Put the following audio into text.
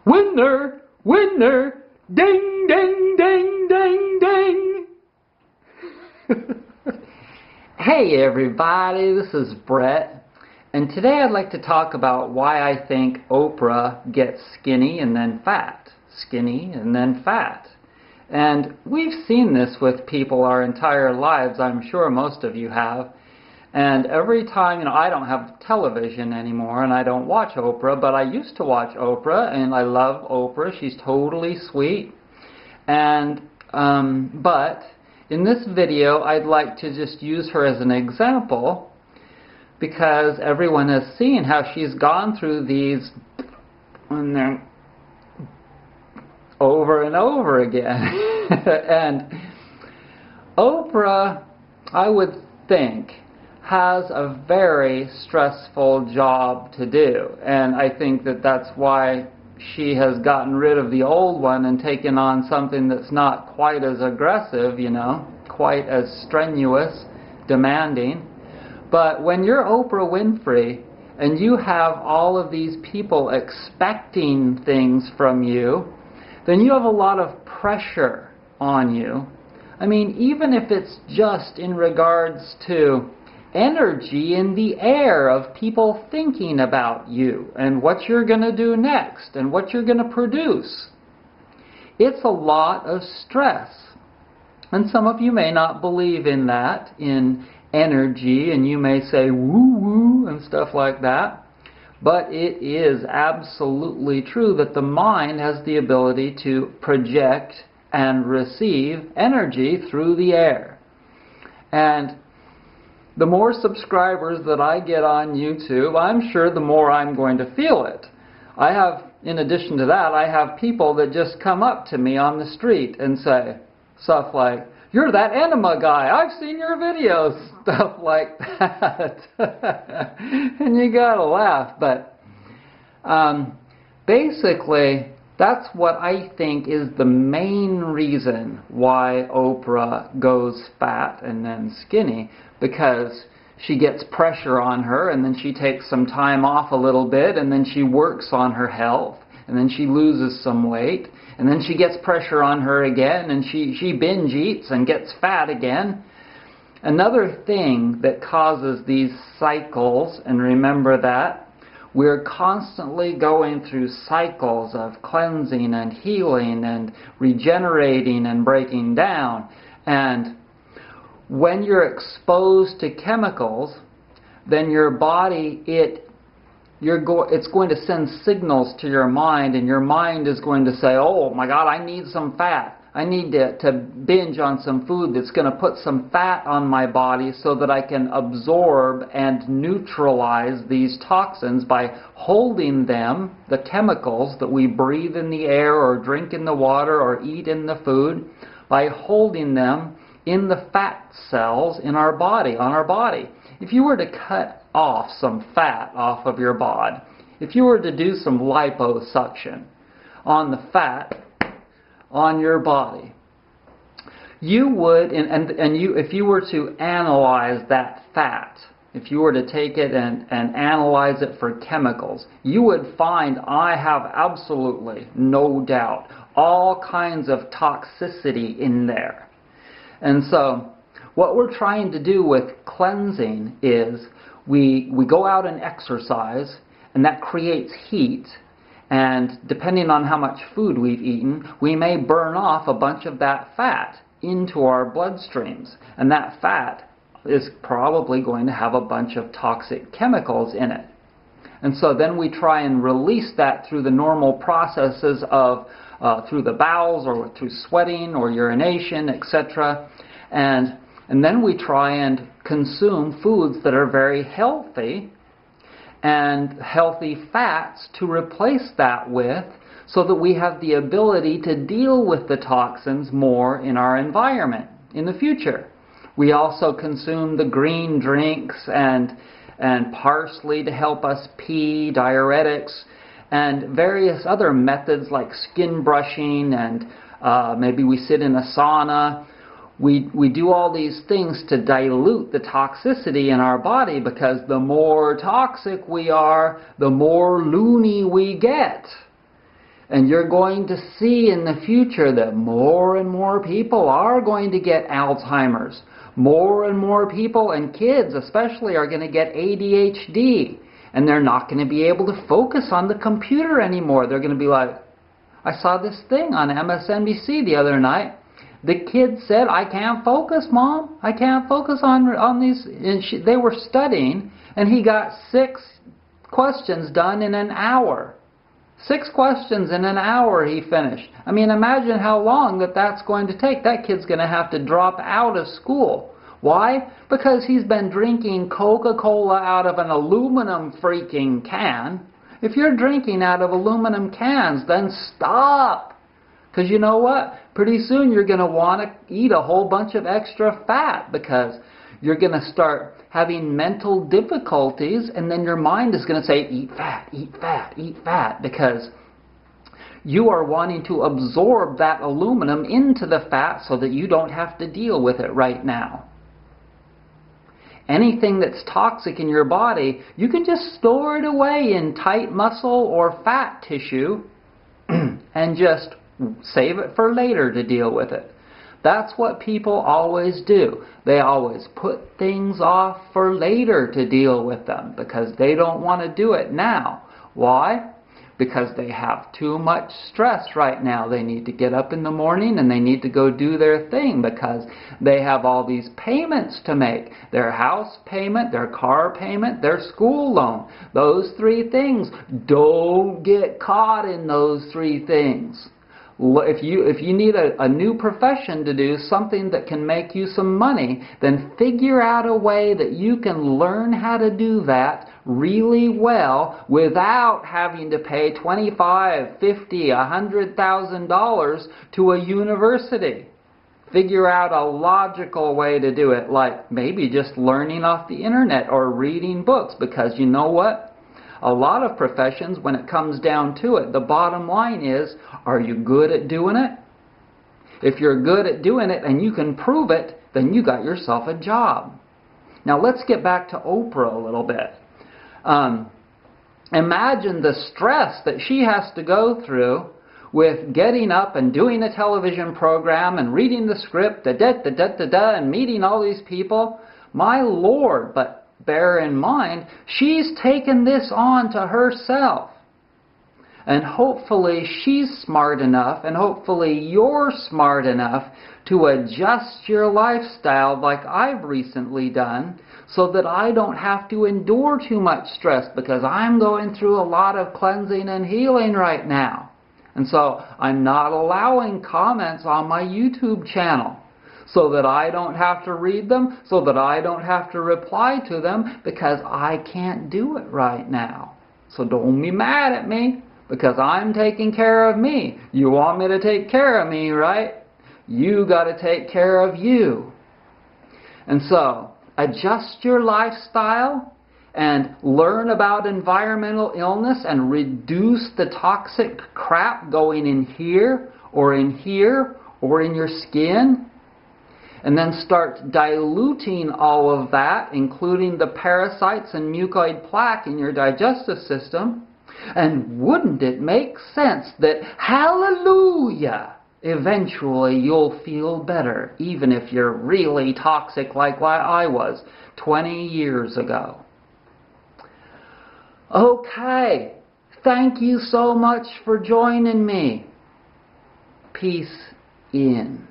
Winner! Winner! Ding, ding, ding, ding, ding! Hey everybody, this is Brett, and today I'd like to talk about why I think Oprah gets skinny and then fat. Skinny and then fat. And we've seen this with people our entire lives, I'm sure most of you have. And every time, I don't have television anymore and I don't watch Oprah, but I used to watch Oprah and I love Oprah. She's totally sweet. And, but in this video, I'd like to just use her as an example because everyone has seen how she's gone through these and then over and over again. And Oprah, I would think, has a very stressful job to do, and I think that that's why she has gotten rid of the old one and taken on something that's not quite as aggressive, quite as strenuous, demanding. But when you're Oprah Winfrey and you have all of these people expecting things from you, then you have a lot of pressure on you. I mean, even if it's just in regards to energy in the air of people thinking about you and what you're going to do next and what you're going to produce. It's a lot of stress. And some of you may not believe in that, in energy, and you may say woo-woo and stuff like that. But it is absolutely true that the mind has the ability to project and receive energy through the air. And the more subscribers that I get on YouTube, I'm sure the more I'm going to feel it. In addition to that, I have people that just come up to me on the street and say stuff like, "You're that enema guy, I've seen your videos," stuff like that. And you gotta laugh, but basically, that's what I think is the main reason why Oprah goes fat and then skinny, because she gets pressure on her and then she takes some time off a little bit and then she works on her health and then she loses some weight and then she gets pressure on her again and she binge eats and gets fat again. Another thing that causes these cycles, and remember that, we're constantly going through cycles of cleansing and healing and regenerating and breaking down. And when you're exposed to chemicals, then your body, it's going to send signals to your mind, and your mind is going to say, "Oh my God, I need some fat. I need to binge on some food that's going to put some fat on my body so that I can absorb and neutralize these toxins by holding them, the chemicals that we breathe in the air or drink in the water or eat in the food, by holding them in the fat cells in our body, on our body." If you were to cut off some fat off of your bod, if you were to do some liposuction on the fat on your body, you would, if you were to analyze that fat, if you were to take it and analyze it for chemicals, you would find, I have absolutely no doubt, all kinds of toxicity in there. And so what we're trying to do with cleansing is we go out and exercise, and that creates heat. And depending on how much food we've eaten, we may burn off a bunch of that fat into our bloodstreams. And that fat is probably going to have a bunch of toxic chemicals in it. And so then we try and release that through the normal processes of through the bowels or through sweating or urination, etc. And then we try and consume foods that are very healthy and healthy fats to replace that with, so that we have the ability to deal with the toxins more in our environment in the future. We also consume the green drinks and parsley to help us pee, diuretics, and various other methods like skin brushing, and maybe we sit in a sauna. We do all these things to dilute the toxicity in our body, because the more toxic we are, the more loony we get. And you're going to see in the future that more and more people are going to get Alzheimer's. More and more people, and kids especially, are going to get ADHD. And they're not going to be able to focus on the computer anymore. They're going to be like, I saw this thing on MSNBC the other night. The kid said, I can't focus, Mom. I can't focus on these. And they were studying, and he got 6 questions done in an hour. 6 questions in an hour he finished. I mean, imagine how long that's going to take. That kid's going to have to drop out of school. Why? Because he's been drinking Coca-Cola out of an aluminum freaking can. If you're drinking out of aluminum cans, then stop. Because you know what? Pretty soon you're going to want to eat a whole bunch of extra fat, because you're going to start having mental difficulties, and then your mind is going to say, eat fat, eat fat, eat fat, because you are wanting to absorb that aluminum into the fat so that you don't have to deal with it right now. Anything that's toxic in your body, you can just store it away in tight muscle or fat tissue and just save it for later to deal with it. That's what people always do. They always put things off for later to deal with them because they don't want to do it now. Why? Because they have too much stress right now. They need to get up in the morning and they need to go do their thing because they have all these payments to make. Their house payment, their car payment, their school loan. Those 3 things. Don't get caught in those 3 things. If you need a new profession to do, something that can make you some money, then figure out a way that you can learn how to do that really well without having to pay $25,000, $50,000, $100,000 to a university. Figure out a logical way to do it, like maybe just learning off the internet or reading books, because you know what? A lot of professions, when it comes down to it, the bottom line is, are you good at doing it? If you're good at doing it and you can prove it, then you got yourself a job. Now let's get back to Oprah a little bit. Imagine the stress that she has to go through with getting up and doing a television program and reading the script, and meeting all these people. My Lord, but bear in mind, she's taken this on to herself. And hopefully she's smart enough, and hopefully you're smart enough to adjust your lifestyle like I've recently done, so that I don't have to endure too much stress, because I'm going through a lot of cleansing and healing right now. And so I'm not allowing comments on my YouTube channel, so that I don't have to read them, so that I don't have to reply to them, because I can't do it right now. So don't be mad at me, because I'm taking care of me. You want me to take care of me, right? You got to take care of you. And so, adjust your lifestyle and learn about environmental illness and reduce the toxic crap going in here or in your skin. And then start diluting all of that, including the parasites and mucoid plaque in your digestive system. And wouldn't it make sense that, hallelujah, eventually you'll feel better, even if you're really toxic like I was 20 years ago. Okay, thank you so much for joining me. Peace in.